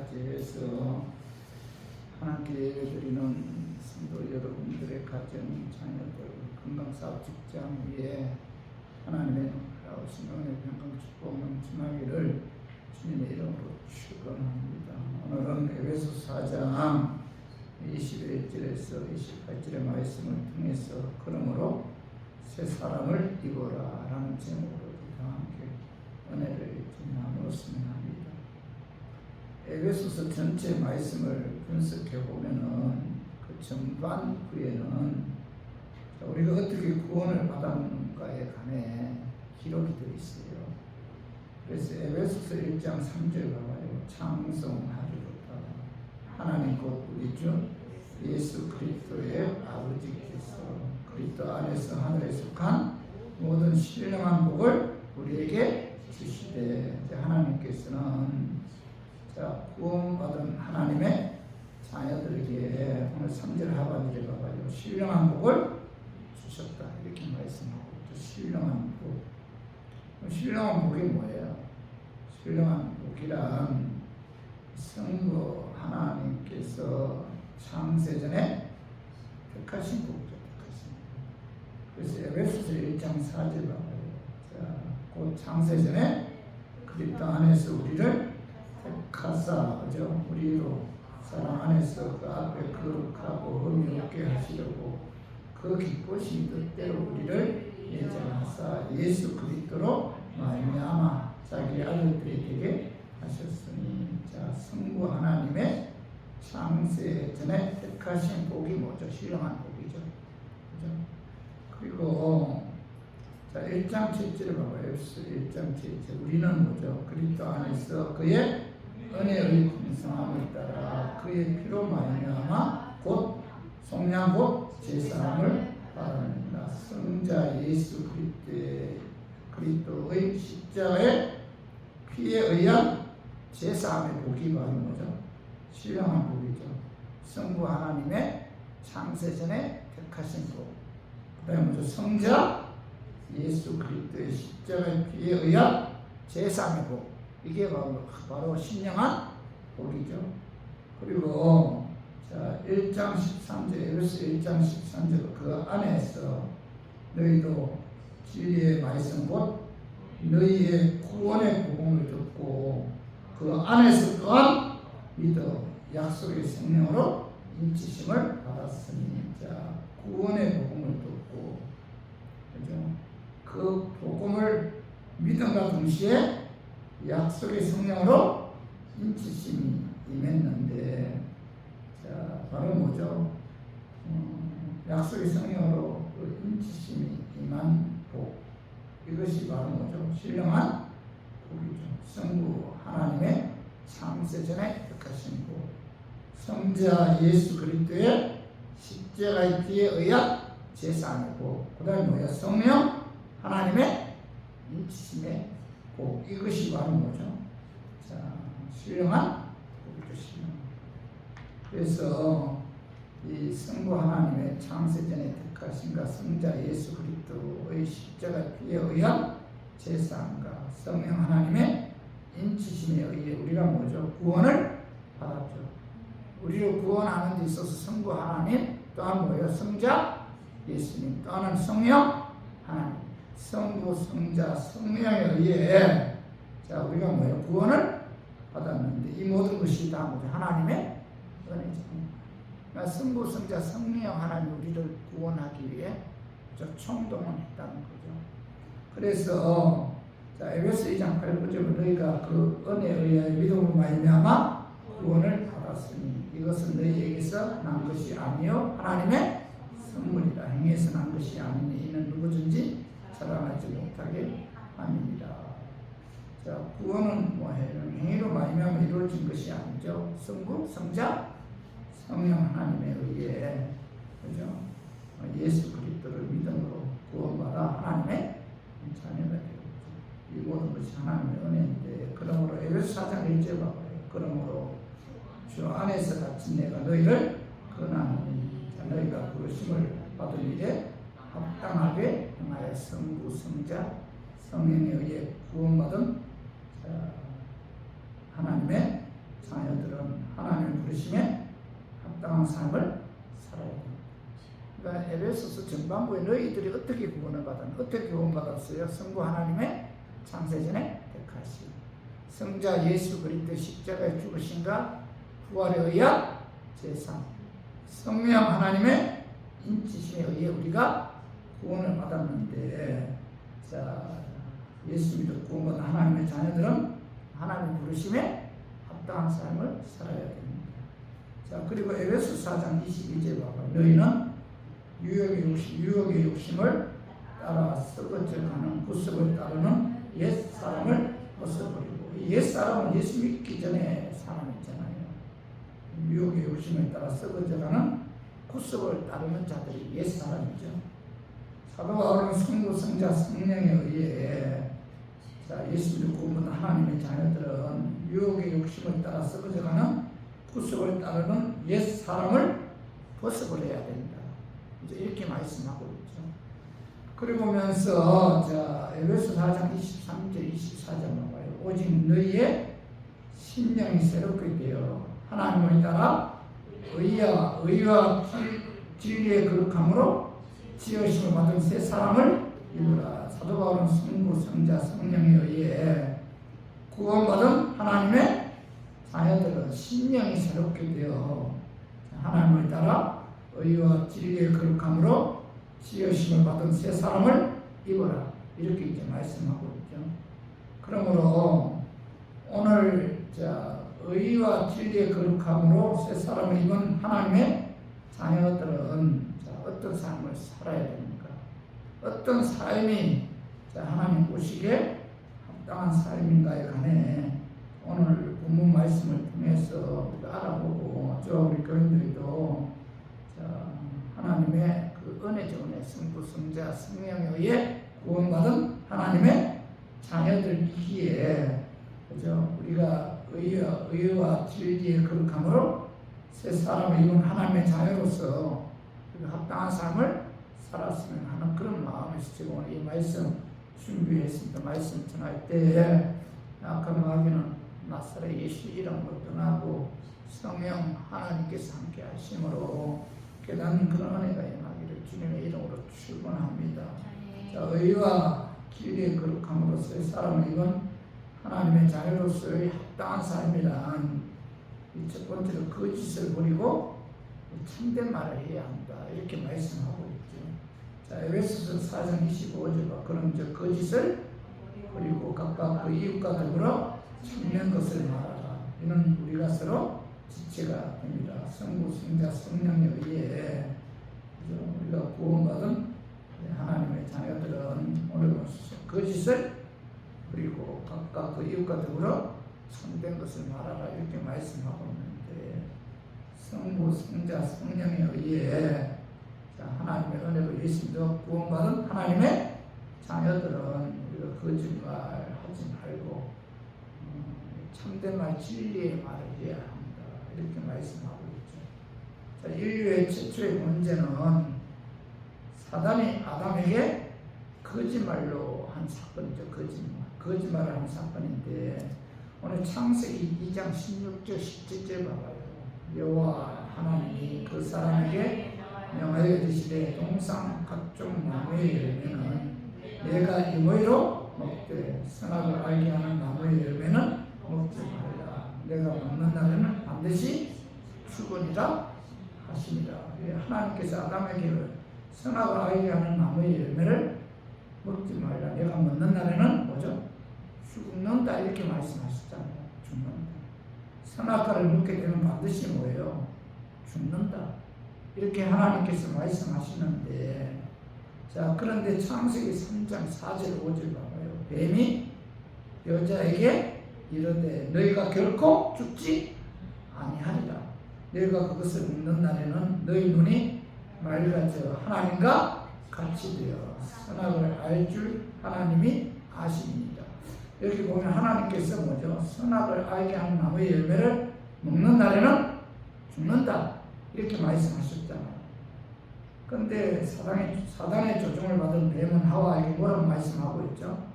맞이해서 하나님께 예배드리는 성도 여러분들의 가정, 자녀들, 건강사업 직장 위에 하나님의 놀라우신 은혜, 평강, 축복 넘쳐나기를 주님의 이름으로 축원합니다. 오늘은 에베소 4장 21절에서 28절의 말씀을 통해서 그러므로 새 사람을 입어라 라는 제목으로 함께 은혜를 나누었으면 합니다. 에베소서 전체 말씀을 분석해 보면은 그 전반부에는 우리가 어떻게 구원을 받았는가에 관해 기록이 되어 있어요. 그래서 에베소서 1장 3절 봐봐요. 창성하리로다. 하나님 곧 우리 주 예수 그리스도의 아버지께서 그리스도 안에서 하늘에 속한 모든 신령한 복을 우리에게 주시되, 하나님께서는 구원받은 하나님의 자녀들에게 오늘 3절 하반절에 봐봐요. 신령한 복을 주셨다 이렇게 말씀하고 또 신령한 복. 신령한 복이 뭐예요? 신령한 복이란 성부 하나님께서 창세전에 택하신 복이죠. 그래서 에베소서 1장 4절 봐봐요. 곧 창세전에 그리스도 안에서 우리를 택하사, 그죠? 우리로 사랑 안에서 그 앞에 거룩하고 흠이 없게 하시려고 그 기쁘신 뜻대로 우리를 예정하사 예수 그리스도로 말미암아 자기 아들들이 되게 하셨으니, 성부 하나님의 창세전에 택하신 복이 뭐죠? 신령한 복이죠. 그죠? 그리고 1장 7절을 봐봐요. 1장 7절. 우리는 뭐죠? 그리스도 안에서 그의 은혜의 풍성함을 따라 그의 피로 말미암아 곧 속량 곧 제사함을 받았느니라. 성자 예수 그리스도의 십자가의 피에 의한 제사함의 복이 바로 뭐죠? 신령한 복이죠. 성부 하나님의 창세전에 택하신 복. 그 다음에 뭐죠? 성자 예수 그리스도의 십자가의 피에 의한 제사함의 복. 이게 바로 신령한 복이죠. 그리고 1장 13절, 에베소 1장 13절, 그 안에서 너희도 진리의 말씀 곧 너희의 구원의 복음을 듣고 그 안에서 또한 믿어 약속의 성령으로 인치심을 받았으니, 구원의 복음을 듣고, 그죠? 그 복음을 믿음과 동시에 약속의 성령으로 인치심이 임했는데, 바로 뭐죠? 약속의 성령으로 그 인치심이 임한 복. 이것이 바로 뭐죠? 신령한 복이죠. 성부 하나님의 창세전에 택하신 복. 성자 예수 그리스도의 십자가의 피에 의한 제사함의 복. 그 다음에 뭐야? 성령 하나님의 인치심의 복. 이것이 바로 뭐죠? 신령한 복이죠. 신령. 그래서 이 성부 하나님의 창세전에 택하신가 성자 예수 그리스도의 십자가 피에 의한 제사함과 성령 하나님의 인치심에 의해 우리가 뭐죠? 구원을 받았죠. 우리를 구원하는 데 있어서 성부 하나님, 또한 뭐예요? 성자 예수님, 또한 성령 하나님, 성부, 성자, 성령에 의해 우리가 뭐예요? 구원을 받았는데, 이 모든 것이 다 뭐죠? 하나님의 은혜죠. 그러니까 성부, 성자, 성령 하나님 우리를 구원하기 위해 총동원했다는 거죠. 그래서 에베소 2장 8절에 너희가 그 은혜에 의하여 믿음으로 말미암아 구원을 받았으니 이것은 너희에게서 난 것이 아니요 하나님의 선물이라. 행해서 난 것이 아니니 이는 누구든지 자랑하지 못하게 함이니라. 구원은 뭐예요? 행위로 말미암아 이루어진 것이 아니죠. 성부, 성자, 성령 하나님에 의해, 그죠? 예수 그리스도를 믿음으로 구원받아 하나님의 자녀가 되고, 이 모든 것이 하나님의 은혜인데, 그러므로 에베소 4장 1절 봐봐요. 그러므로 주 안에서 갇힌 내가 너희를 권하노니 너희가 부르심을 받을 일에 합당하게 행하여 성부, 성자, 성령에 의해 구원받은 하나님의 자녀들은 부르심에 합당한 삶을 살아야 됩니다. 그러니까 에베소서 전반부에 너희들이 어떻게 구원을 받았나? 어떻게 구원받았어요? 성부 하나님의 창세전에 택하시 성자 예수 그리스도 십자가에 죽으신가 부활에 의한 제상 성령 하나님의 인치심에 의해 우리가 구원을 받았는데, 자, 예수 믿어 구원받은 하나님의 자녀들은 하나님 부르심에 합당한 삶을 살아야 됩니다. 자, 그리고 에베소 4장 22절 봐봐요. 너희는 유혹의 욕심을 따라 썩어져가는 구습을 따르는 옛 사람을 벗어버리고, 옛 사람은 예수 믿기 전에 사람이잖아요. 유혹의 욕심을 따라 썩어져가는 구습을 따르는 자들이 옛 사람이죠. 사도 바울은 성부, 성자, 성령에 의해, 자, 예수 믿고 구원받은 하나님의 자녀들은 유혹의 욕심을 따라 썩어져가는 구습을 따르는 옛 사람을 벗어버려야 된다. 이제 이렇게 말씀하고 있죠. 그리고 보면서 자, 에베소 4장 23절 24절만 봐요. 오직 너희의 심령이 새롭게 되어 하나님을 따라 의와 진리의 거룩함으로 지으심을 받은 새 사람을 입으라. 사도 바울은 성부, 성자, 성령에 의해 구원받은 하나님의 자녀들은 심령이 새롭게 되어 하나님을 따라 의와 진리의 거룩함으로 지으심을 받은 새 사람을 입어라. 이렇게 이제 말씀하고 있죠. 그러므로 오늘 의와 진리의 거룩함으로 새 사람을 입은 하나님의 자녀들은 어떤 삶을 살아야 됩니까? 어떤 삶이 하나님 보시기에 합당한 삶인가에 관해 오늘 본문 말씀을 통해서 우리가 알아보고, 우리 교인들도 하나님의 그 은혜적 은혜, 성부, 성자, 성령에 의해 구원받은 하나님의 자녀들이기에, 그죠? 우리가 의와 진리의 거룩함으로 새 사람을 입은 하나님의 자녀로서 합당한 삶을 살았으면 하는 그런 마음에서 제가 오늘 이 말씀 준비했습니다. 말씀 전할 때 아까 말하기는 나사렛 예수 이름으로 떠나고 성령 하나님께서 함께 하심으로 깨닫는 그런 은혜가 임하기를 주님의 이름으로 축원합니다. 자, 의와 진리의 거룩함으로써 사람을 입은 하나님의 자녀로서의 합당한 삶이란 이 첫 번째로 거짓을 버리고 참된 말을 해야 한다. 이렇게 말씀하고 있죠. 자, 에베소서 4장 25절 그럼 거짓을 버리고 각각 그 이웃과 더불어 참된 것을 말하라. 이는 우리가 서로 지체가 됩니다. 성부, 성자, 성령에 의해 우리가 구원받은 하나님의 자녀들은 오늘 거짓을 그리고 각각 그 이웃과 더불어 참된 것을 말하라. 이렇게 말씀하고 있는데, 성부, 성자, 성령에 의해 하나님의 은혜로 예수 믿어 구원받은 하나님의 자녀들은 우리가 거짓말 하지 말고 참된 말, 진리의 말을 해야 합니다. 이렇게 말씀하고 있죠. 자, 인류의 최초의 문제는 사단이 아담에게 거짓말로 한 사건이죠. 거짓말을 한 사건인데, 오늘 창세기 2장 16절 17절 봐봐요. 여호와 하나님이 그 사람에게 명하여 이르시되 동상 각종 나무의 열매는 내가 임의로 먹되 선악을 알게 하는 나무의 열매는 먹지 말라. 내가 먹는 날에는 반드시 죽으리라 하시니라. 하나님께서 아담에게 선악을 알게 하는 나무의 열매를 먹지 말라. 내가 먹는 날에는 뭐죠? 죽는다. 이렇게 말씀하셨잖아요. 죽는다. 선악과를 먹게 되면 반드시 뭐예요? 죽는다. 이렇게 하나님께서 말씀하시는데, 자, 그런데 창세기 3장 4절 5절 봐봐요. 뱀이 여자에게 이르되 너희가 결코 죽지 아니하리라. 너희가 그것을 먹는 날에는 너희 눈이 맑아져 하나님과 같이 되어 선악을 알 줄 하나님이 아십니다. 여기 보면 하나님께서 뭐죠? 선악을 알게 하는 나무의 열매를 먹는 날에는 죽는다. 이렇게 말씀하셨잖아요. 그런데 사단의 조종을 받은 뱀은 하와에게 뭐라고 말씀하고 있죠?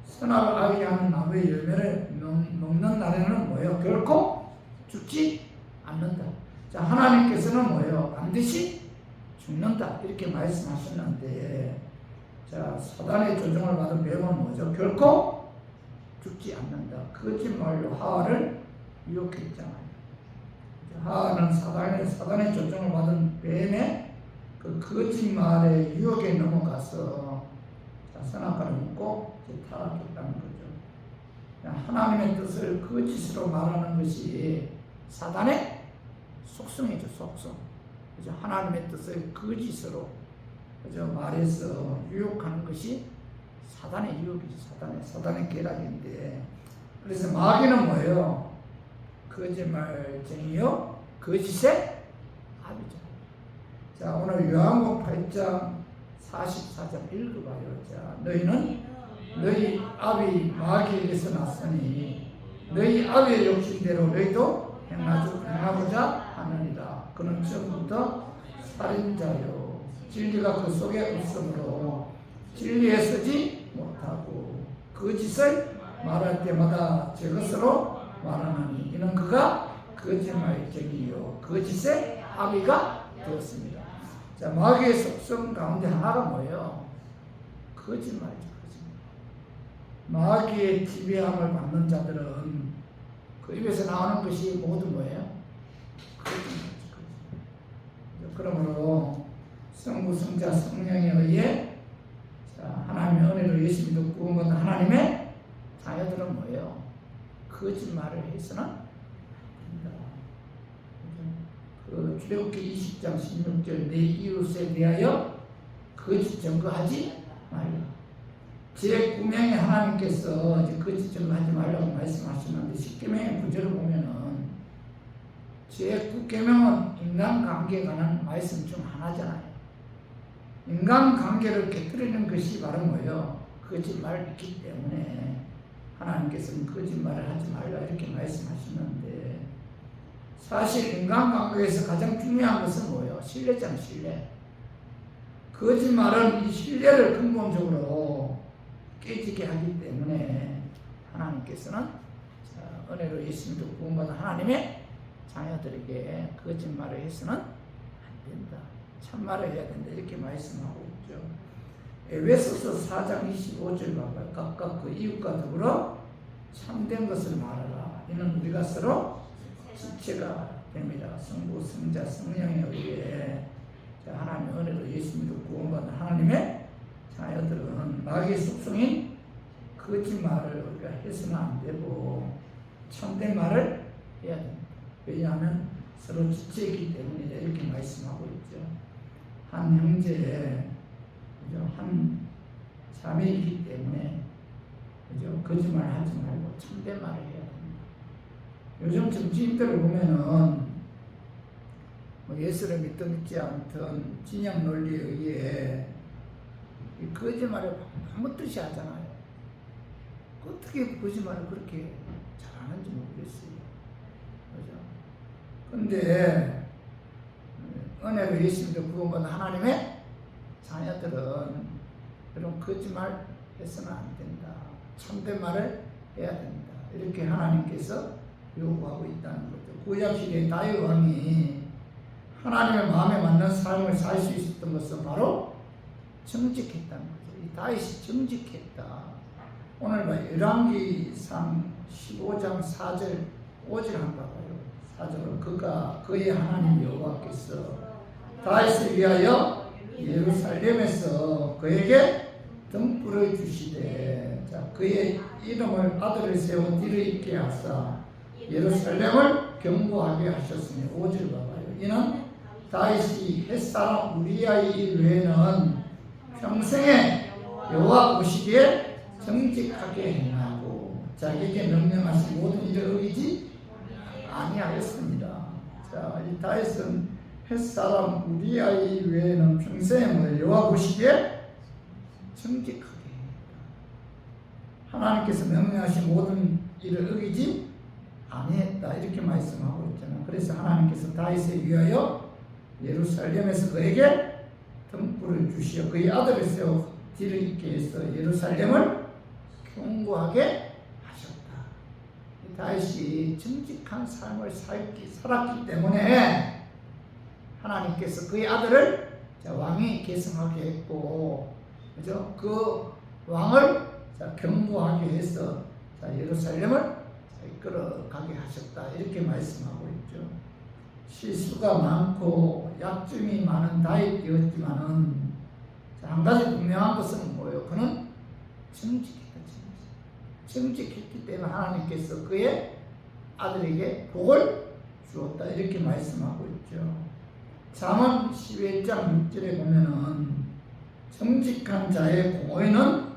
선악을 알게 하는 나무의 열매를 먹는 날에는 뭐예요? 결코 죽지 않는다. 자, 하나님께서는 뭐예요? 반드시 죽는다 이렇게 말씀하셨는데, 자, 사단의 조종을 받은 뱀은 뭐죠? 결코 죽지 않는다. 거짓말로 하와를 유혹했잖아요. 하와는 사단의 조종을 받은 뱀의 그 거짓말의 유혹에 넘어가서 선악과를 먹고 타락했다는 거죠. 하나님의 뜻을 거짓으로 말하는 것이 사단의 속성이죠, 속성. 그죠? 하나님의 뜻을 거짓으로, 그죠? 말해서 유혹하는 것이 사단의 유혹이죠. 사단의 계략인데, 그래서 마귀는 뭐예요? 거짓말쟁이요, 거짓의 아비죠. 자, 오늘 요한복음 8장 44절 읽어봐요. 자, 너희는 너희 아비 마귀에게서 났으니 너희 아비의 욕심대로 너희도 행하고자 하느니라. 그는 처음부터 살인자요, 진리가 그 속에 없으므로 진리에 서지 못하고 거짓을 말할 때마다 제 것으로 말하나니 이는 그가 거짓말쟁이요 거짓의 아비가 되었습니다. 자, 마귀의 속성 가운데 하나가 뭐예요? 거짓말이죠. 마귀의 지배함을 받는 자들은 그 입에서 나오는 것이 모두 뭐예요? 거짓말이죠. 그러므로 성부, 성자, 성령에 의해 하나님의 은혜로 예수 믿고 구원받은 하나님의 자녀들은 뭐예요? 거짓말을 해서는 안 된다. 그 출애굽기 20장 16절 내 이웃에 대하여 거짓 증거하지 말라. 제9명의 하나님께서 이제 거짓 증거하지 말라고 말씀하시는데 10계명의 구절을 보면은 제9계명은 인간관계에 관한 말씀 중 하나잖아요. 인간관계를 깨뜨리는 것이 바로 뭐예요? 거짓말이 있기 때문에 하나님께서는 거짓말을 하지 말라 이렇게 말씀하시는데, 사실 인간관계에서 가장 중요한 것은 뭐예요? 신뢰잖아요. 신뢰. 거짓말은 이 신뢰를 근본적으로 깨지게 하기 때문에 하나님께서는 은혜로 예수 믿고 구원받은 하나님의 자녀들에게 거짓말을 해서는 안 된다. 참말을 해야 된다. 이렇게 말씀하고 있죠. 에베소서 4장 25절 봐봐요. 각각 그 이웃과 더불어 참된 것을 말하라. 이는 우리가 서로 지체가 됩니다. 성부, 성자, 성령에 의해 하나님의 은혜로 예수 믿고 구원받은 하나님의 자녀들은 마귀의 속성인 거짓말을 우리가 해서는 안 되고 참된 말을 해야 됩니다. 왜냐하면 서로 지체이기 때문에 이렇게 말씀하고 있죠. 한 형제, 한 자매이기 때문에 거짓말 하지 말고 참된 말을 해야 됩니다. 요즘 정치인들을 보면은 예수를 믿든 믿지 않든 진영 논리에 의해 이 거짓말을 아무 뜻이 하잖아요. 어떻게 거짓말을 그렇게 잘하는지 모르겠어요. 그죠? 근데 은혜로 예수 믿고 구원받은 하나님의 자녀들은 이런 거짓말 해서는 안 된다. 참된 말을 해야 된다. 이렇게 하나님께서 요구하고 있다는 거죠. 구약시대의 다윗 왕이 하나님의 마음에 맞는 삶을 살 수 있었던 것은 바로 정직했다는 거죠. 이 다윗이 정직했다. 오늘 열왕기상 15장 4절 5절 한번 봐요. 4절은 그의 하나님 여호와께서 다윗을 위하여 예루살렘에서 그에게 등불을 주시되, 자, 그의 이름을 아들을 세워 뒤를 잇게 하사 예루살렘을 견고하게 하셨으니 5절 봐봐요. 이는 다윗이 햇사람 우리아의 일 외에는 평생에 여호와 보시기에 정직하게 행하고 자기에게 명령하신 모든 일을 어기지 아니하였습니다. 자, 이 다윗은 햇사람 우리아의 외에는 평생에 여호와 보시기에 정직하게 행했다. 하나님께서 명령하신 모든 일을 어기지 아니했다. 이렇게 말씀하고 있잖아요. 그래서 하나님께서 다윗을 위하여 예루살렘에서 그에게 등불을 주시어 그의 아들을 세워 뒤를 잇게 해서 예루살렘을 견고하게 하셨다. 다윗이 정직한 삶을 살았기 때문에 하나님께서 그의 아들을 왕이 계승하게 했고, 그죠? 그 왕을 경고하기 위해서 예루살렘을 이끌어가게 하셨다, 이렇게 말씀하고 있죠. 실수가 많고 약점이 많은 다윗이었지만은 한 가지 분명한 것은 뭐예요? 그는 정직했다. 정직했기 때문에 하나님께서 그의 아들에게 복을 주었다, 이렇게 말씀하고 있죠. 잠언 11장 6절에 보면은 정직한 자의 공의는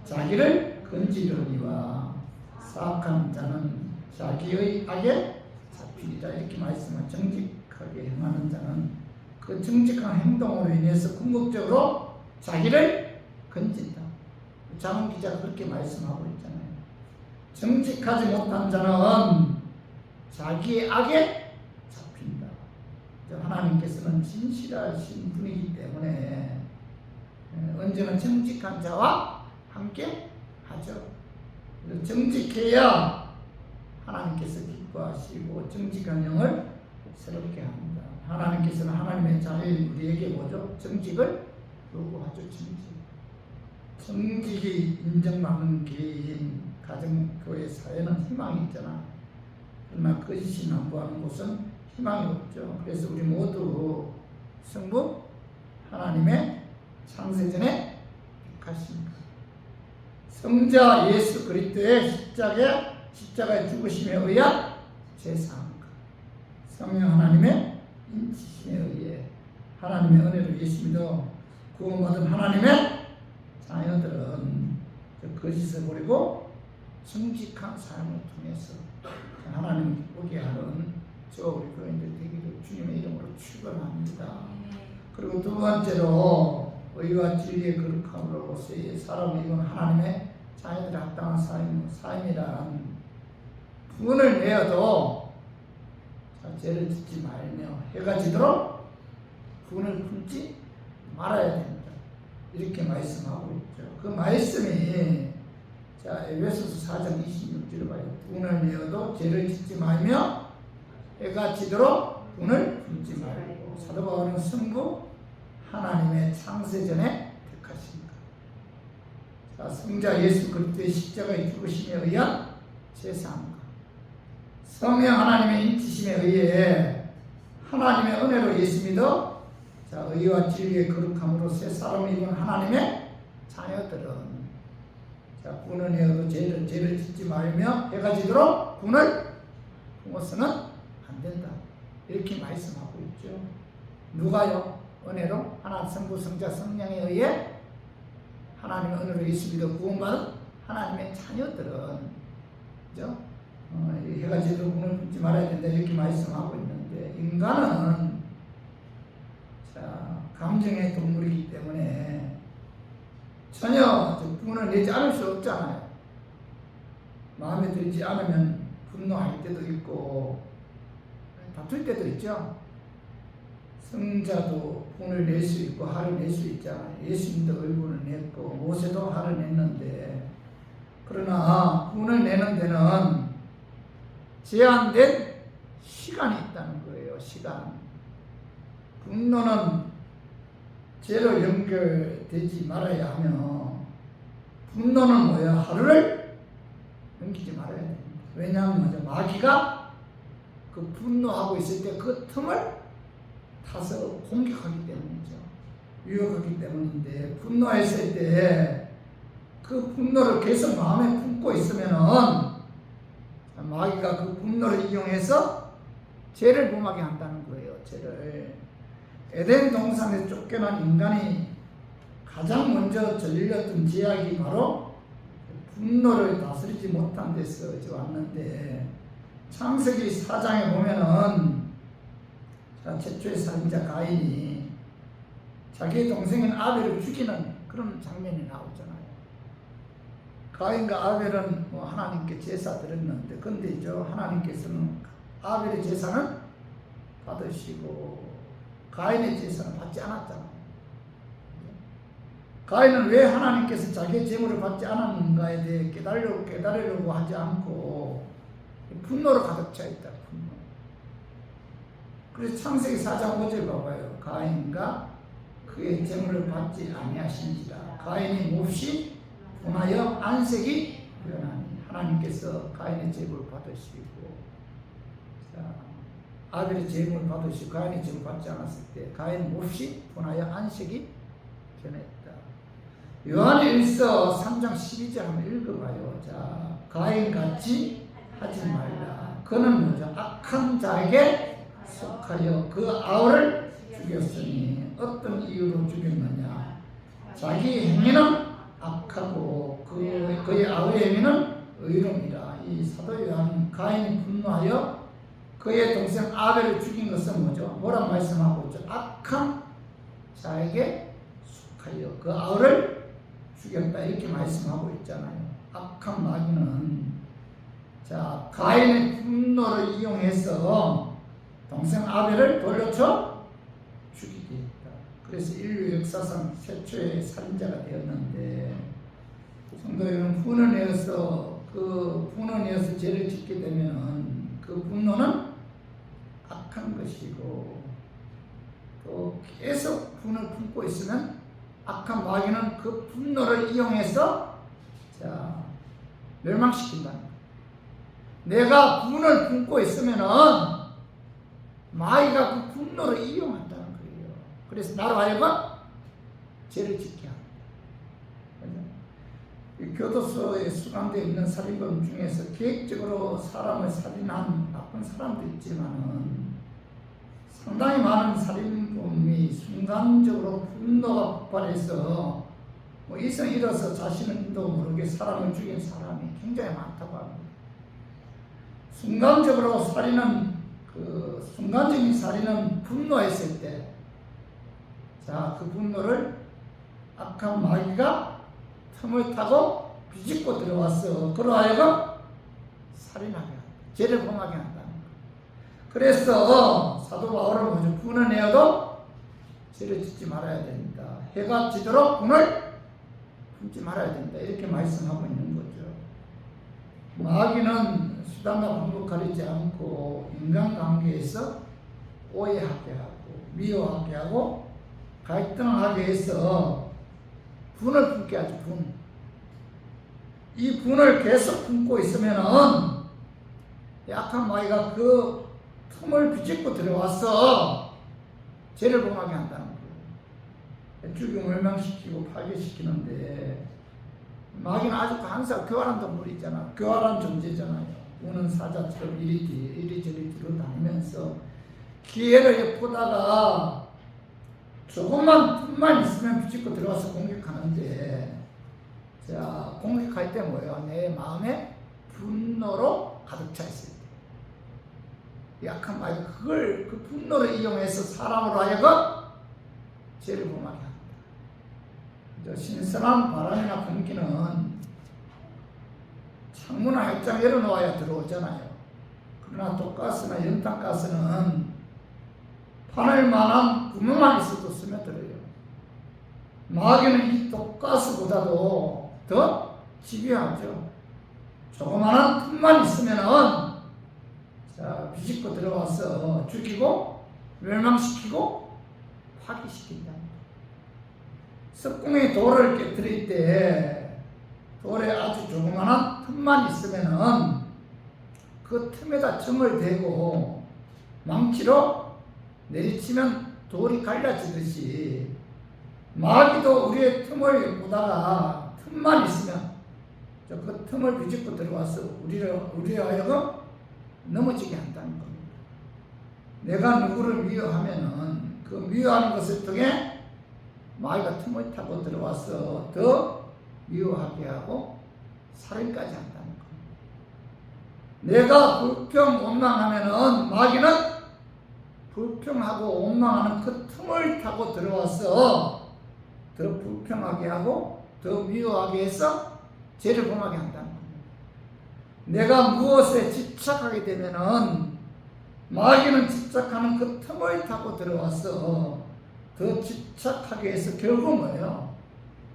자기를 건지려니와 사악한 자는 자기의 악에 잡히리라, 이렇게 말씀한 정직하게 행하는 자는 그 정직한 행동으로 인해서 궁극적으로 자기를 건진다. 잠언 기자가 그렇게 말씀하고 있잖아요. 정직하지 못한 자는 자기의 악에 잡힌다. 하나님께서는 진실하신 분이기 때문에 언제나 정직한 자와 함께 하죠. 정직해야 하나님께서 기뻐하시고 정직한 영을 새롭게 합니다. 하나님께서는 하나님의 자녀인 우리에게 뭐죠? 정직을 요구하죠. 정직이 인정받는 개인, 가정, 교회, 사회는 희망이 있잖아. 그러나 거짓이 남부하는 곳은 희망이 없죠. 그래서 우리 모두 성부 하나님의 창세전에 택하신 성자 예수 그리스도의 십자가의 죽으심에 의한 제사함, 성령 하나님의 인치심에 의해 하나님의 은혜로 예수 믿어 구원받은 하나님의 자녀들은 거짓을 버리고 정직한 삶을 통해서 하나님을 기쁘게 하는 저 우리 교인들 되기를 주님의 이름으로 축원합니다. 그리고 두 번째로 의와 진리의 거룩함으로 새 사람을 이룬 하나님의 자녀들에 합당한 삶이란 분을 내어도 죄를 짓지 말며 해가 지도록 분을 품지 말아야 됩니다. 이렇게 말씀하고 있죠. 그 말씀이 에베소서 4장 26절을 봐요. 분을 내어도 죄를 짓지 말며 해가 지도록 분을 품지 말고, 사도 바울은 성부 하나님의 창세전에 택하십니다. 성자 예수 그리스도의 십자가의 죽으심에 의한 제사함과 성령 하나님의 인치심에 의해 하나님의 은혜로 예수 믿어 의와 진리의 거룩함으로 새 사람을 입은 하나님의 자녀들은 분을 내어도 죄를 짓지 말며 해가 지도록 분을 품어서는 안 된다, 이렇게 말씀하고 있죠. 누가요? 은혜로 하나님 성부 성자 성령에 의해 하나님의 은혜로 예수 믿어 구원받은 하나님의 자녀들은, 그죠? 해가 지도록 분을 품지 말아야 된다, 이렇게 말씀하고 있는데, 인간은 감정의 동물이기 때문에 전혀 분을 내지 않을 수 없잖아요. 마음에 들지 않으면 분노할 때도 있고 다툴 때도 있죠. 성자도 분을 낼 수 있고 화를 낼 수 있잖아요. 예수님도 얼굴을 냈고 모세도 화를 냈는데, 그러나 분을 내는 데는 제한된 시간이 있다는 거예요. 시간. 분노는 죄로 연결되지 말아야 하며, 분노는 뭐야? 하루를 넘기지 말아야 됩니다. 왜냐하면 마귀가 그 분노하고 있을 때 그 틈을 타서 공격하기 때문이죠. 유혹하기 때문인데, 분노했을 때 그 분노를 계속 마음에 품고 있으면은 마귀가 그 분노를 이용해서 죄를 범하게 한다는 거예요. 죄를. 에덴 동산에 쫓겨난 인간이 가장 먼저 저질렀던 죄악이 바로 분노를 다스리지 못한 데서 왔는데, 창세기 4장에 보면은 최초의 살인자 가인이 자기 동생인 아벨을 죽이는 그런 장면이 나오잖아요. 가인과 아벨은 하나님께 제사 드렸는데, 근데 하나님께서는 아벨의 제사는 받으시고 가인의 제사는 받지 않았잖아요. 가인은 왜 하나님께서 자기의 제물을 받지 않았는가에 대해 깨달으려고 하지 않고 분노로 가득 차 있다. 분노. 그래서 창세기 4장 5절 봐봐요. 가인과 그의 재물을 받지 아니하신지라. 가인이 몹시 분하여 안색이 변하니. 하나님께서 가인의 재물을 받으시고, 자, 아벨의 재물을 받으시고 가인의 재물을 받지 않았을 때 가인 몹시 분하여 안색이 변했다. 요한일서 3장 12절 한번 읽어봐요. 자, 가인같이 하지 말라. 그는 뭐죠? 악한 자에게 속하여 그 아우를 죽였으니 어떤 이유로 죽였느냐? 자기 행위는 악하고 그의 아우의 행위는 의로움이라. 이 사도 요한은 가인이 분노하여 그의 동생 아벨을 죽인 것은 뭐죠? 뭐라 말씀하고 있죠? 악한 자에게 속하여 그 아우를 죽였다 이렇게 말씀하고 있잖아요. 악한 마귀는 자 가인의 분노를 이용해서 동생 아벨을 돌려쳐 죽이게 했다. 그래서 인류 역사상 최초의 살인자가 되었는데, 성도 여러분, 분원에서 죄를 짓게 되면 그 분노는 악한 것이고, 또 계속 분을 품고 있으면 악한 마귀는 그 분노를 이용해서 자 멸망시킨다. 내가 분을 품고 있으면은 마귀가 그 분노를 이용한다는 거예요. 그래서 나로 하여금 죄를 짓게 합니다. 교도소에 수감되어 있는 살인범 중에서 계획적으로 사람을 살인한 나쁜 사람도 있지만은 상당히 많은 살인범이 순간적으로 분노가 폭발해서 이성 잃어서 자신도 모르게 사람을 죽인 사람이 굉장히 많다고 합니다. 순간적인 살인은 분노했을 때, 자, 그 분노를 악한 마귀가 틈을 타고 비집고 들어왔어. 그러하여금 살인하게 한다. 죄를 범하게 한다는 거예요. 그래서 사도 바울은 뭐죠? 분을 내어도 죄를 짓지 말아야 된다. 해가 지도록 분을 품지 말아야 된다. 이렇게 말씀하고 있는 거죠. 마귀는 수단과 방법 가리지 않고 인간관계에서 오해하게 하고 미워하게 하고 갈등하게 해서 분을 품게 하죠. 분. 이 분을 계속 품고 있으면은 약한 마귀가 그 틈을 비집고 들어와서 죄를 범하게 한다는 거예요. 죽이고 멸망시키고 파괴시키는데, 마귀는 아주 항상 교활한 동물이 있잖아. 교활한 존재잖아요. 우는 사자처럼 이리저리 뒤로다니면서 기회를 보다가 조금만 틈만 있으면 비집고 들어와서 공격하는데, 자, 공격할 때 뭐예요? 내 마음에 분노로 가득 차 있을 때. 약한 마귀가 그 분노를 이용해서 사람으로 하여금 죄를 범하게 합니다. 신선한 바람이나 공기는 창문이나 햇장 열어놓아야 들어오잖아요. 그러나 독가스나 연탄가스는 파낼만한 구멍만 있어도 스며들어요. 마귀는 이 독가스보다도 더 집요하죠. 조그마한 틈만 있으면은 자 비집고 들어와서 죽이고 멸망시키고 파괴시킨다. 석궁에 돌을 깨뜨릴 때 돌에 아주 조그마한 틈만 있으면은 그 틈에다 점을 대고 망치로 내리치면 돌이 갈라지듯이 마귀도 우리의 틈을 보다가 틈만 있으면 그 틈을 비집고 들어와서 우리를 하여금 넘어지게 한다는 겁니다. 내가 누구를 미워하면은 그 미워하는 것을 통해 마귀가 틈을 타고 들어와서 더 미워하게 하고 살인까지 한다는 겁니다. 내가 불평 원망하면은 마귀는 불평하고 원망하는 그 틈을 타고 들어와서 더 불평하게 하고 더 미워하게 해서 죄를 범하게 한다는 겁니다. 내가 무엇에 집착하게 되면은 마귀는 집착하는 그 틈을 타고 들어와서 더 집착하게 해서 결국 뭐예요?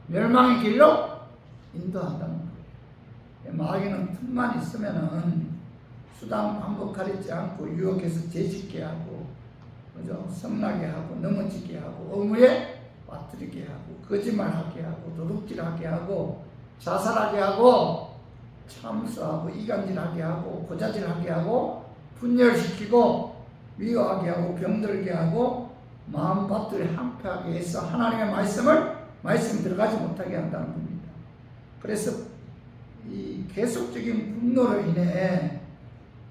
멸망의 길로 인도한다는 거예요. 마귀는 틈만 있으면은 수단 방법 가리지 않고 유혹해서 죄짓게 하고, 그죠? 성나게 하고, 넘어지게 하고, 의무에 빠뜨리게 하고, 거짓말하게 하고, 도둑질하게 하고, 자살하게 하고, 참수하고, 이간질하게 하고, 고자질하게 하고, 분열시키고, 미워하게 하고, 병들게 하고, 마음밭을 한패하게 해서 하나님의 말씀 들어가지 못하게 한다는 겁니다. 그래서 이 계속적인 분노로 인해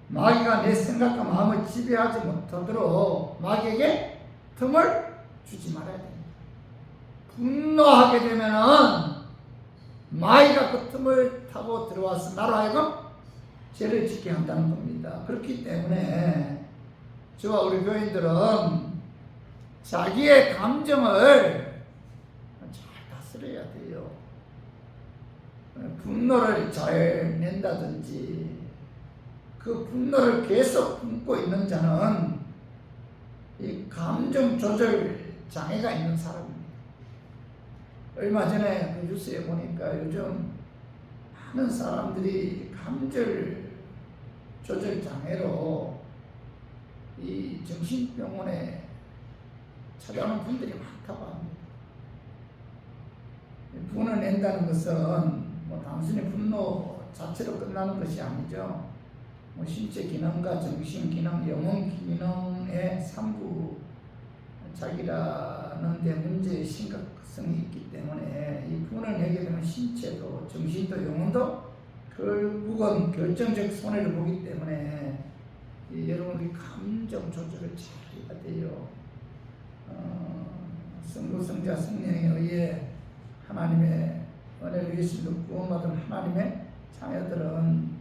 마귀가 내 생각과 마음을 지배하지 못하도록 마귀에게 틈을 주지 말아야 됩니다. 분노하게 되면은 마귀가 그 틈을 타고 들어와서 나로 하여금 죄를 짓게 한다는 겁니다. 그렇기 때문에 저와 우리 교인들은 자기의 감정을 잘 다스려야 돼요. 분노를 잘 낸다든지 그 분노를 계속 품고 있는 자는 이 감정 조절 장애가 있는 사람입니다. 얼마 전에 그 뉴스에 보니까 요즘 많은 사람들이 감정 조절 장애로 이 정신병원에 찾아오는 분들이 많다고 합니다. 분을 낸다는 것은 뭐 단순히 분노 자체로 끝나는 것이 아니죠. 뭐 신체 기능과 정신 기능, 영혼 기능의 3부 작이라는 데 문제의 심각성이 있기 때문에 이 분을 내게 되면 신체도 정신도 영혼도 결국은 결정적 손해를 보기 때문에 여러분이 감정 조절을 잘 해야 돼요. 성부, 성자, 성령에 의해 하나님의 은혜로 예수로 구원받은 하나님의 자녀들은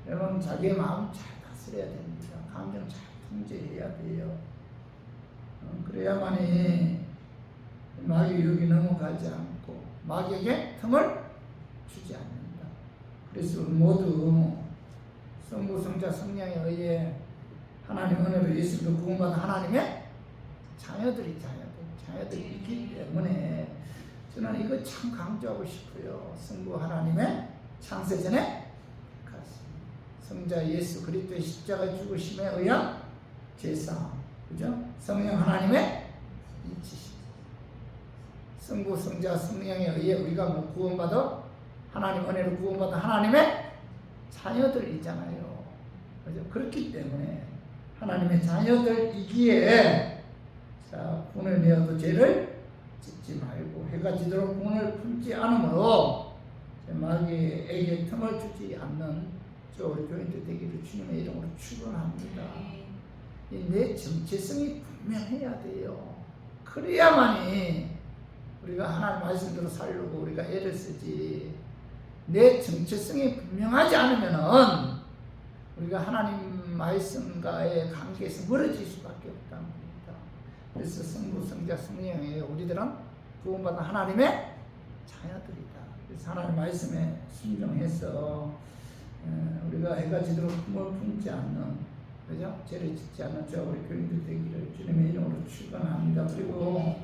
여러분 자기의 마음 잘 다스려야 됩니다. 감정 잘 통제해야 돼요. 그래야만이 마귀 유혹이 넘어가지 않고 마귀에게 틈을 주지 않는다. 그래서 모두 성부, 성자, 성령에 의해 하나님 은혜로 예수로 구원받은 하나님의 자녀들이기 때문에 저는 이거 참 강조하고 싶어요. 성부 하나님의 창세전에 성자 예수 그리스도의 십자가 죽으심에 의한 제사, 그죠? 성령 하나님의 인치심. 성부, 성자, 성령에 의해 우리가 뭐 구원받아 하나님 은혜로 구원받아 하나님의 자녀들이잖아요. 그죠? 그렇기 때문에 하나님의 자녀들이기에 자, 분을 내어도 죄를 짓지 말고 해가 지도록 분을 품지 않으므로 마귀에게 틈을 주지 않는 저 우리 교인들 되기를 주님의 이름으로 축원합니다. 내 정체성이 분명해야 돼요. 그래야만이 우리가 하나님 말씀대로 살려고 우리가 애를 쓰지. 내 정체성이 분명하지 않으면은 우리가 하나님 말씀과의 관계에서 멀어질 수밖에 없다는 겁니다. 그래서 성부, 성자, 성령에 우리들은 구원받은 하나님의 자녀들이다. 그래서 하나님 말씀에 순종해서 우리가 해가 지도록 품을 품지 않는, 그죠? 죄를 짓지 않는 저 우리 교인들 되기를 주님의 이름으로 축원합니다. 그리고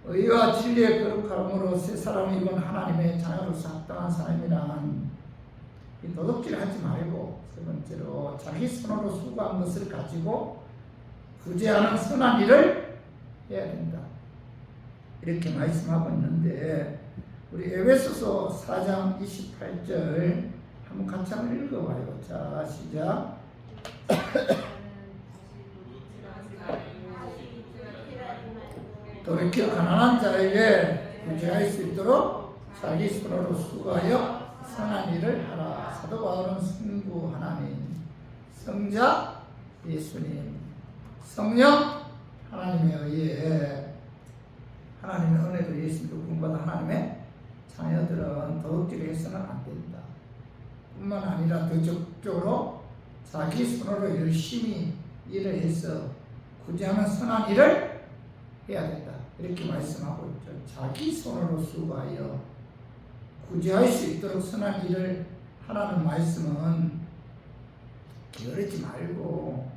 의와 진리의 거룩함으로 새 사람이 입은 하나님의 자녀로서 합당한 삶이란 이 도둑질 하지 말고, 세 번째로 자기 손으로 수고한 것을 가지고 구제하는 선한 일을 해야 된다. 이렇게 말씀하고 있는데 우리 에베소서 4장 28절 한번 같이 한번 읽어봐요. 자, 시작. 돌이켜 가난한 자에게 구제할 수 있도록 자기 손으로 수고하여 선한 일을 하라. 사도 바울은 성부 하나님, 성자 예수님, 성령 하나님에 의해 하나님의 은혜로 예수님도 구원받은 하나님의 자녀들은 도둑질을 해서는 안 된다. 뿐만 아니라 더 적극적으로 자기 손으로 열심히 일을 해서 구제하는 선한 일을 해야 된다. 이렇게 말씀하고 있죠. 자기 손으로 수고하여 구제할 수 있도록 선한 일을 하라는 말씀은 게으르지 말고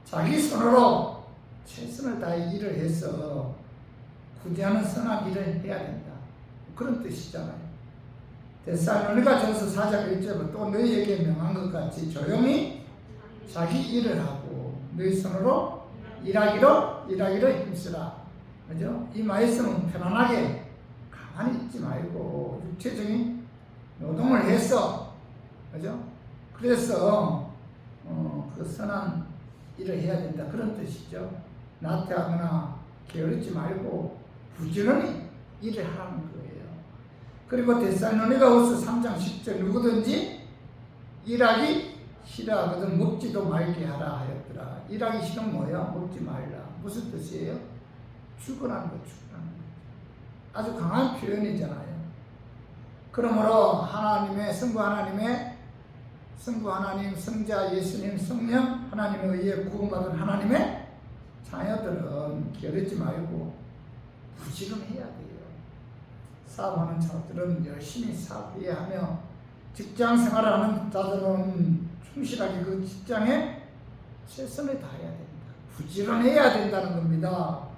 자기 손으로 최선을 다해 일을 해서 구제하는 선한 일을 해야 된다. 그런 뜻이잖아요. 데살로니가전서 4장 1절은 또 너희에게 명한 것 같이 조용히 자기 일을 하고 너희 손으로 일하기로 힘쓰라. 그죠? 이 말씀은 편안하게 가만히 있지 말고 육체적인 노동을 해서, 그죠? 그래서 그 선한 일을 해야 된다, 그런 뜻이죠. 나태하거나 게으르지 말고 부지런히 일을 하는 거예요. 그리고 데살로니가후서 3장 10절 누구든지 일하기 싫어하거든 먹지도 말게 하라 하였더라. 일하기 싫으면 뭐야? 먹지 말라. 무슨 뜻이에요? 출근하는 거, 출근하는 거. 아주 강한 표현이잖아요. 그러므로 하나님의 성부 하나님, 성자 예수님, 성령 하나님에 의해 구원받은 하나님의 자녀들은 게으르지 말고 부지런해야 돼요. 사업하는 자들은 열심히 사업해야 하며, 직장 생활하는 자들은 충실하게 그 직장에 최선을 다해야 된다. 부지런해야 된다는 겁니다.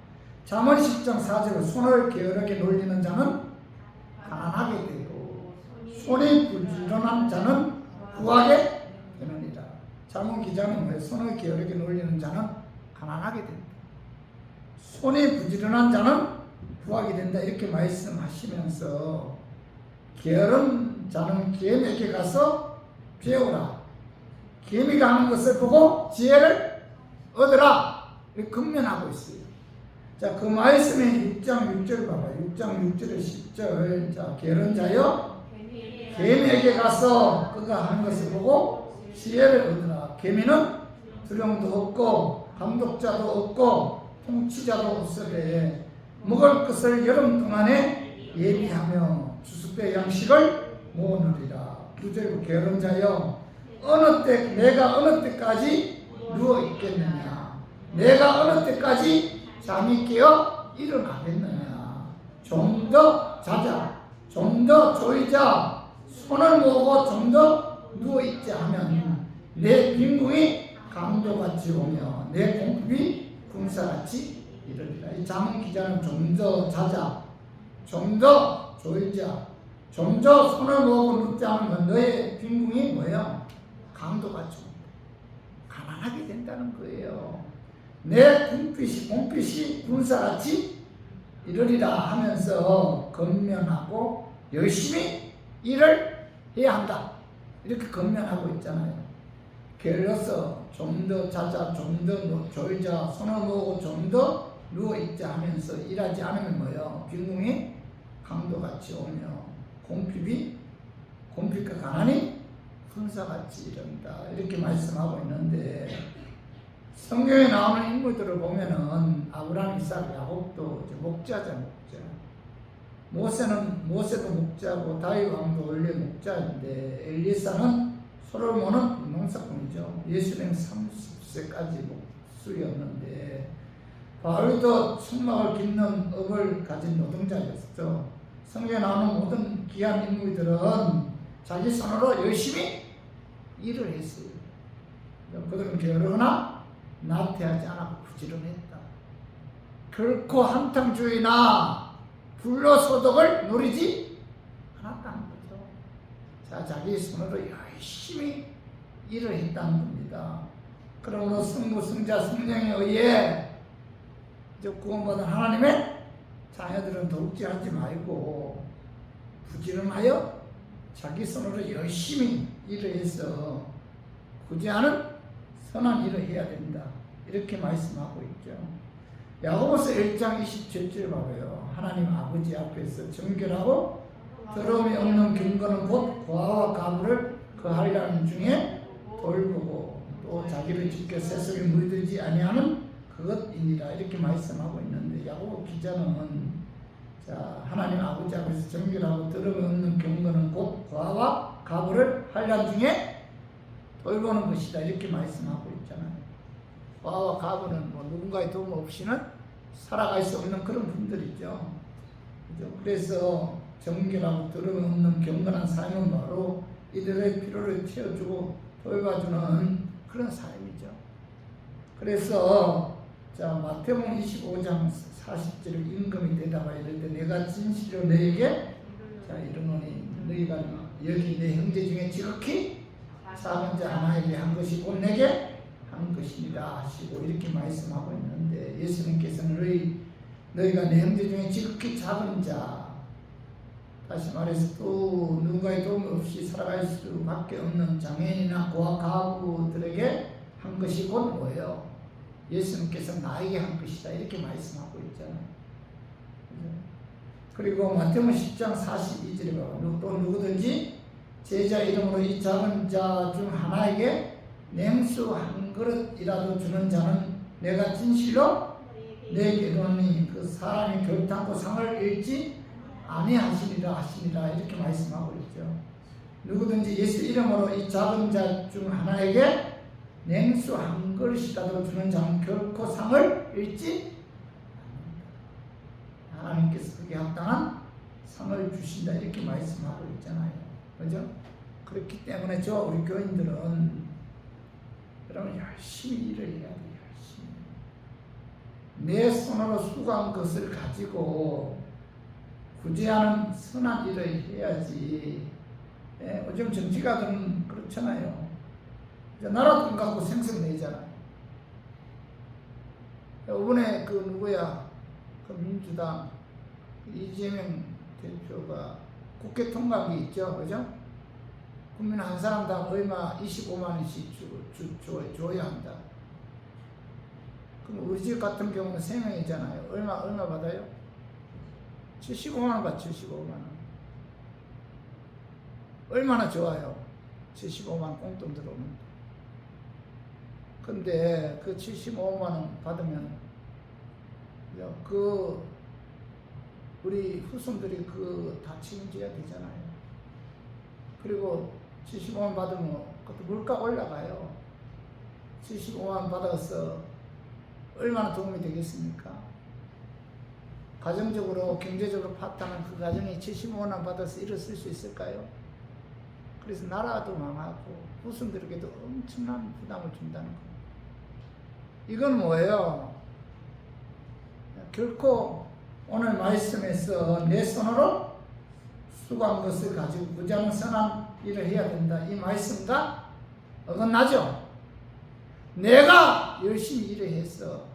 잠언 10장 4절 손을 게으르게 놀리는 자는 가난하게 되고 손이 부지런한 자는 구하게 되느니라. 잠언 기자는 왜 손을 게으르게 놀리는 자는 가난하게 된다, 손이 부지런한 자는 구하게 된다, 이렇게 말씀하시면서 게으른 자는 개미에게 가서 배우라. 개미가 하는 것을 보고 지혜를 얻으라. 이렇게 권면하고 있어요. 자, 그 말씀에 6장 6절 봐봐요. 6장 6절에 10절. 자, 게으른 자여 개미에게 가서 그가 하는 것을 보고 지혜를 얻으라. 개미는 두령도 없고 감독자도 없고 통치자도 없으되 먹을 것을 여름 동안에 예비하며 주습의 양식을 모으느리라. 9절 게으른 자여 내가 어느 때까지 누워 있겠느냐? 내가 어느 때까지 잠이 깨어 일어나겠느냐? 좀 더 자자, 좀 더 졸자, 손을 모으고 좀 더 누워 있자 하면 내 빈궁이 강도같이 오며 내 공급이 군사같이 이르리라. 이 잠언 기자는 좀 더 자자, 좀 더 졸자, 좀 더 손을 모으고 눕자 하면 너의 빈궁이 뭐예요? 강도같이 옵니다. 가난하게 된다는 거예요. 내 공빛이 군사같이 이르리라 하면서 권면하고 열심히 일을 해야 한다, 이렇게 권면하고 있잖아요. 게을러서 좀 더 자자, 좀 더 졸자, 손을 모으고 좀 더 누워있자 하면서 일하지 않으면 뭐예요? 빈궁이 강도같이 오며 공핍과 가난이 군사같이 이른다, 이렇게 말씀하고 있는데, 성경에 나오는 인물들을 보면은 아브라함, 이삭, 야곱도 목자죠, 목자. 모세도 목자고 다윗 왕도 원래 목자인데, 엘리사는 소를 모는 농사꾼이죠. 예수님 30세까지 목수였는데, 바울도 천막을 깃는 업을 가진 노동자였죠. 성경에 나오는 모든 귀한 인물들은 자기 손으로 열심히 일을 했어요. 그들은 게으르거나 나태하지 않았고 부지런했다. 결코 한탕주의나 불로소득을 누리지 않았다는 거죠. 자, 자기 손으로 열심히 일을 했다는 겁니다. 그러므로 성부, 성자, 성령에 의해 구원받은 하나님의 자녀들은 독재하지 말고 부지런하여 자기 손으로 열심히 일을 해서 구제하는 선한 일을 해야 된다, 이렇게 말씀하고 있죠. 야고보서 1장 27절 봐봐요. 하나님 아버지 앞에서 정결하고 더러움이 없는 경건은 곧 고아와 가부를 그 한량 중에 돌보고 또 자기를 지켜 세속에 물들지 아니하는 그것이니라, 이렇게 말씀하고 있는데, 야고보 기자는 자, 하나님 아버지 앞에서 정결하고 더러움이 없는 경건은 곧 고아와 가부를 한량 중에 돌보는 것이다, 이렇게 말씀하고 있잖아요. 고아와 가부는 뭐 누군가의 도움 없이는 살아갈 수 없는 그런 분들이죠. 그죠? 그래서 정결하고 더러움이 없는 경건한 삶은 바로 이들의 필요를 채워주고 돌봐주는 그런 삶이죠. 그래서 자, 마태복음 25장 40절 임금이 대답하여 이르되 내가 진실로 너에게 자 이르노니 너희가 여기 내 형제 중에 지극히 작은 자 하나에게 한 것이 곧 내게 한 것이니라 하시고 이렇게 말씀하고 있는데, 예수님께서는 너희가 내 형제 중에 지극히 작은 자, 다시 말해서 또 누군가의 도움 없이 살아갈 수밖에 없는 장애인이나 고아 가구들에게 한 것이 곧 뭐예요? 예수님께서 나에게 한 것이다, 이렇게 말씀하고 있잖아요. 그리고 마태복음 10장 42절에 보면 또 누구든지 제자 이름으로 이 작은 자 중 하나에게 냉수 한 그릇이라도 주는 자는 내가 진실로 내게 이르노니 그 사람이 결단코 상을 잃지 아니하시리라 하시니라, 이렇게 말씀하고 있죠. 누구든지 예수 이름으로 이 작은 자 중 하나에게 냉수 한 그릇이라도 주는 자는 결코 상을 잃지 않는다. 하나님께서 그게 합당한 상을 주신다, 이렇게 말씀하고 있잖아요. 그죠? 그렇기 때문에 우리 교인들은 여러분 열심히 일을 해야 돼요. 열심히. 내 손으로 수고한 것을 가지고 구제하는 선한 일을 해야지. 요즘 정치가들은 그렇잖아요. 나라 돈 갖고 생색내잖아요. 이번에 그 누구야, 그 민주당 이재명 대표가 국회 통과한 게 있죠, 그죠? 국민 한 사람당 얼마 25만 원씩 줘야 한다. 그럼 우리 집 같은 경우는 3명이잖아요. 얼마 받아요? 75만 원 받죠, 75만 원. 얼마나 좋아요. 75만 원 꽁돈 들어오는데. 근데 그 75만 원 받으면 우리 후손들이 다 책임져야 되잖아요. 그리고 75만 원 받으면 그것도 물가 올라가요. 75만 원 받아서 얼마나 도움이 되겠습니까? 가정적으로 경제적으로 파탄한 그 가정이 75만 원 받아서 일을 쓸 수 있을까요? 그래서 나라도 망하고 후손들에게도 엄청난 부담을 준다는 겁니다. 이건 뭐예요? 결코 오늘 말씀에서 내 손으로 수고한 것을 가지고 무장 선한 일을 해야 된다, 이 말씀과 어긋나죠? 내가 열심히 일을 해서,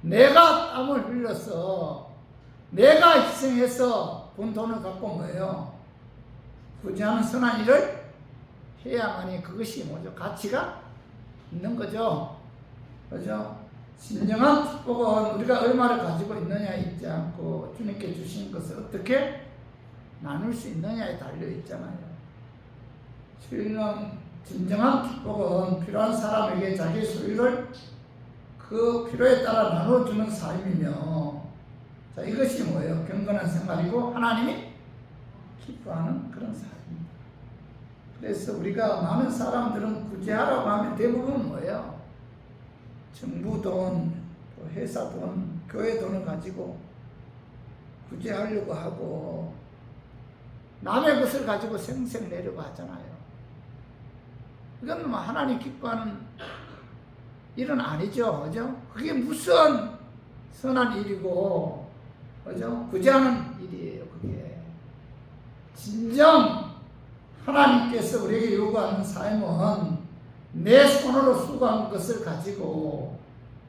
내가 땀을 흘려서, 내가 희생해서 본 돈을 갖고 뭐예요? 구제하는 선한 일을 해야만이 그것이 뭐죠? 가치가 있는 거죠. 그죠? 진정한 축복은 우리가 얼마를 가지고 있느냐에 있지 않고 주님께 주신 것을 어떻게 나눌 수 있느냐에 달려 있잖아요. 진정한 축복은 필요한 사람에게 자기 소유를 그 필요에 따라 나눠주는 삶이며, 자, 이것이 뭐예요? 경건한 생활이고 하나님이 기뻐하는 그런 삶입니다. 그래서 우리가 많은 사람들은 구제하라고 하면 대부분 뭐예요? 정부 돈, 또 회사 돈, 교회 돈을 가지고 구제하려고 하고 남의 것을 가지고 생색내려고 하잖아요. 이건 뭐 하나님 기뻐하는 일은 아니죠, 그죠? 그게 무슨 선한 일이고, 그죠? 구제하는 일이에요, 그게. 진정 하나님께서 우리에게 요구하는 삶은 내 손으로 수고한 것을 가지고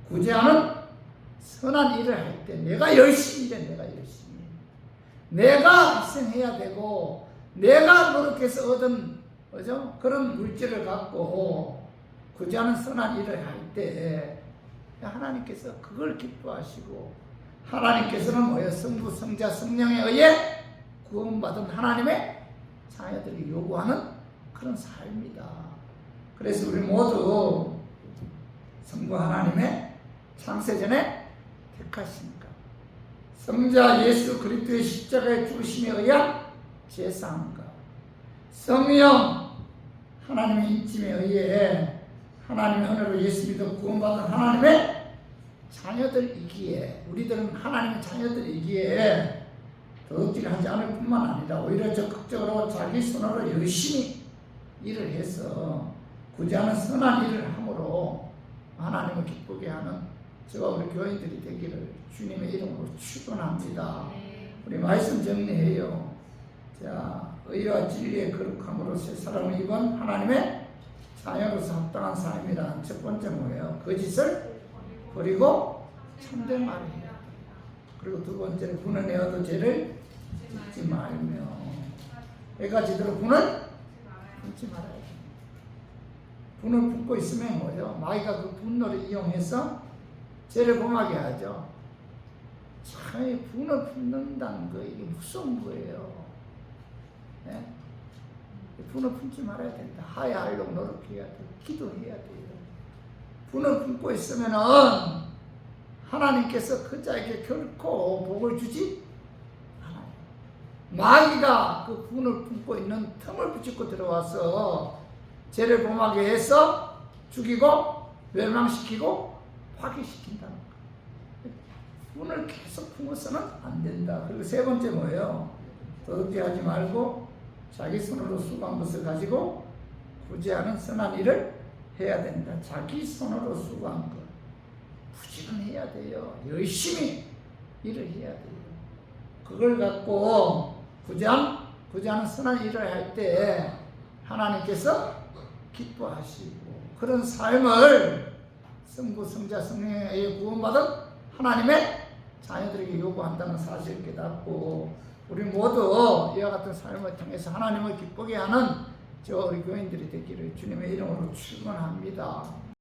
구제하는 선한 일을 할 때 내가 열심히 일해, 내가 열심히. 내가 희생해야 되고, 내가 노력해서 얻은, 그죠? 그런 물질을 갖고 구제하는 선한 일을 할 때 하나님께서 그걸 기뻐하시고, 하나님께서는 뭐예요? 성부, 성자, 성령에 의해 구원받은 하나님의 자녀들이 요구하는 그런 삶이다. 그래서 우리 모두 성부 하나님의 창세전에 택하시니까 성자 예수 그리스도의 십자가의 죽으심에 의한 제사함과 성령 하나님의 인침에 의해 하나님의 은혜로 예수 믿어 구원받은 하나님의 자녀들이기에, 우리들은 하나님의 자녀들이기에 더욱질 하지 않을 뿐만 아니라 오히려 적극적으로 자기 손으로 열심히 일을 해서 구제하는 선한 일을 함으로 하나님을 기쁘게 하는 저와 우리 교인들이 되기를 주님의 이름으로 축원합니다. 우리 말씀 정리해요. 자, 의와 진리의 거룩함으로 새 사람을 입은 하나님의 자녀로서 합당한 삶이란 첫 번째 뭐예요? 거짓을 버리고 참된 말을 해야 돼요. 그리고 두 번째는 분을 내어도 죄를 짓지 말며. 애가 지도록 분을 품지 말아야 돼요. 분을 품고 있으면 뭐죠? 마귀가 그 분노를 이용해서 죄를 범하게 하죠. 참, 분을 품는다는 거 이게 무서운 거예요. 네? 분을 품지 말아야 된다. 하야하려고 노력해야 돼요. 기도해야 돼요. 분을 품고 있으면은 하나님께서 그 자에게 결코 복을 주지 않아요. 마귀가 그 분을 품고 있는 틈을 붙이고 들어와서 죄를 범하게 해서 죽이고 멸망시키고 파괴시킨다는 거예요. 분을 계속 품어서는 안 된다. 그리고 세 번째 뭐예요? 도둑질 하지 말고 자기 손으로 수고한 것을 가지고 굳이 않은 선한 일을 해야 된다. 자기 손으로 수고한 것 부지런해야 돼요. 열심히 일을 해야 돼요. 그걸 갖고 굳이 않은 선한 일을 할 때 하나님께서 기뻐하시고 그런 삶을 성부, 성자, 성령에 의해 구원받은 하나님의 자녀들에게 요구한다는 사실을 깨닫고 우리 모두 이와 같은 삶을 통해서 하나님을 기쁘게 하는 저 우리 교인들이 되기를 주님의 이름으로 축원합니다.